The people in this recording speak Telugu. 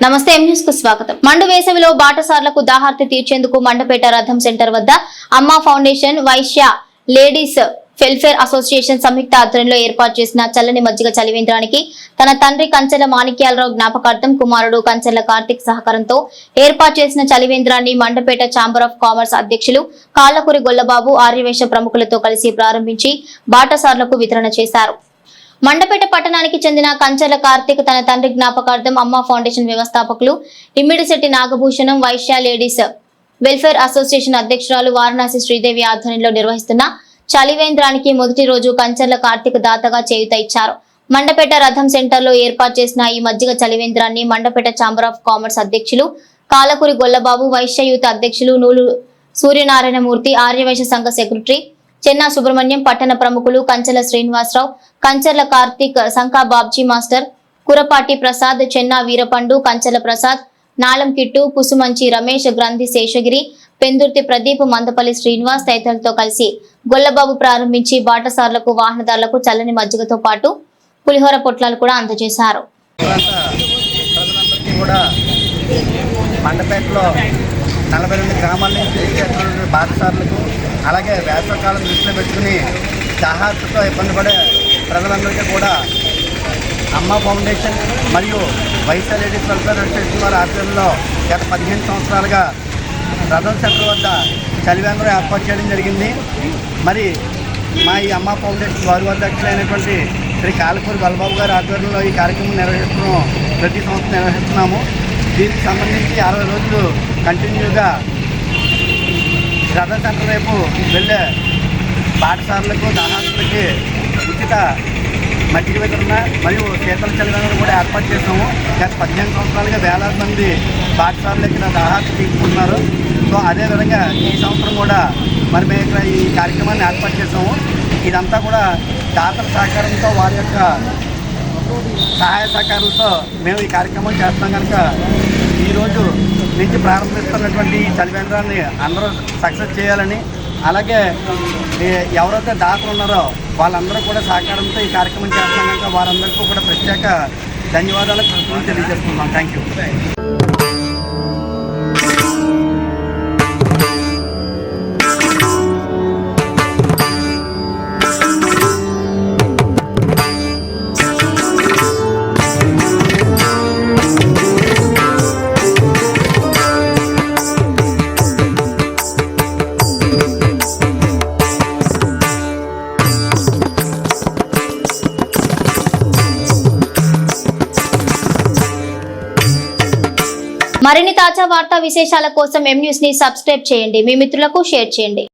నమస్తే ఎం న్యూస్ కు స్వాగతం. మండు వేసవిలో బాటసార్లకు దాహార్తి తీర్చేందుకు మండపేట రథం సెంటర్ వద్ద Amma foundation, Vysya ladies welfare association సంయుక్త ఆధ్వర్యంలో ఏర్పాటు చేసిన చల్లని మజ్జిగ చలివేంద్రానికి తన తండ్రి కంచెల మాణిక్యాలరావు జ్ఞాపకార్థం కుమారుడు కంచెల కార్తిక్ సహకారంతో ఏర్పాటు చేసిన చలివేంద్రాన్ని మండపేట ఛాంబర్ ఆఫ్ కామర్స్ అధ్యక్షులు కాళ్లకూరి గొల్లబాబు ఆర్యవైశ్య ప్రముఖులతో కలిసి ప్రారంభించి బాటసార్లకు వితరణ చేశారు. మండపేట పట్టణానికి చెందిన కంచెల కార్తిక్ తన తండ్రి జ్ఞాపకార్థం అమ్మా ఫౌండేషన్ వ్యవస్థాపకులు Immidisetti Nagabhushanam, Vysya ladies welfare association అధ్యక్షురాలు వారణాసి శ్రీదేవి ఆధ్వర్యంలో నిర్వహిస్తున్న చలివేంద్రానికి మొదటి రోజు కంచెల కార్తిక్ దాతగా చేయూత ఇచ్చారు. మండపేట రథం సెంటర్ లో ఏర్పాటు చేసిన ఈ మజ్జిగ చలివేంద్రాన్ని మండపేట ఛాంబర్ ఆఫ్ కామర్స్ అధ్యక్షులు కాళ్లకూరి గొల్లబాబు, వైశ్య యూత్ అధ్యక్షులు నూలు సూర్యనారాయణమూర్తి, ఆర్యవైశ్య సంఘ సెక్రటరీ చెన్నా సుబ్రహ్మణ్యం, పట్టణ ప్రముఖులు కంచెల శ్రీనివాసరావు, కంచెల కార్తిక్, సంకా బాబ్జీ మాస్టర్, కురపాటి ప్రసాద్, చెన్నా వీరపండు, కంచెల ప్రసాద్, నాలం కిట్టు, కుసుమంచి రమేష్, గ్రంథి శేషగిరి, పెందుర్తి ప్రదీప్, మందపల్లి శ్రీనివాస్ తదితరులతో కలిసి గొల్లబాబు ప్రారంభించి బాటసార్లకు, వాహనదారులకు చల్లని మజ్జిగతో పాటు పులిహోర పొట్లాలు కూడా అందజేశారు. మండపేటలో 42 గ్రామాల నుంచి వచ్చేటువంటి బాటసార్లకు, అలాగే వేసవకాలం దృష్టిలో పెట్టుకుని దాహార్తితో ఇబ్బంది పడే ప్రజలందరికీ కూడా అమ్మా ఫౌండేషన్ మరియు వైశ్య లేడీస్ వెల్ఫేర్ అసోసియేషన్ వారి ఆధ్వర్యంలో గత 15 సంవత్సరాలుగా రథం సెంటర్ వద్ద చలివేంద్రం ఏర్పాటు చేయడం జరిగింది. మరి మా ఈ అమ్మా ఫౌండేషన్ వారి అధ్యక్షులైనటువంటి శ్రీ కాళ్లకూరి గొల్లబాబు గారి ఆధ్వర్యంలో ఈ కార్యక్రమం ప్రతి సంవత్సరం నిర్వహిస్తున్నాము. దీనికి సంబంధించి 60 రోజులు కంటిన్యూగా రథం సెంటర్ వైపు వెళ్ళే బాటసార్లకు, దాహార్తులకి ఉచిత మజ్జిగ వితరణ మరియు శీతల చలివేంద్రం కూడా ఏర్పాటు చేసాము. గత 15 సంవత్సరాలుగా వేలాది మంది బాటసార్లు ఇక్కడ దాహార్తి తీసుకుంటున్నారు. సో అదేవిధంగా ఈ సంవత్సరం కూడా మరి మేము ఇక్కడ ఈ కార్యక్రమాన్ని ఏర్పాటు చేసాము. ఇదంతా కూడా దాతల సహకారంతో, వారి యొక్క సహాయ సహకారాలతో మేము ఈ కార్యక్రమం చేస్తాం. కనుక ఈరోజు నుంచి ప్రారంభిస్తున్నటువంటి ఈ చలివేంద్రాన్ని అందరూ సక్సెస్ చేయాలని, అలాగే ఎవరైతే దాతలు ఉన్నారో వాళ్ళందరూ కూడా సహకారంతో ఈ కార్యక్రమం చేస్తాం. కనుక వారందరికీ కూడా ప్రత్యేక ధన్యవాదాలు తెలియజేస్తున్నాం. Thank you. మరిన్ని తాజా వార్తా విశేషాల కోసం ఎం న్యూస్ ని సబ్స్క్రైబ్ చేయండి, మీ మిత్రులకు షేర్ చేయండి.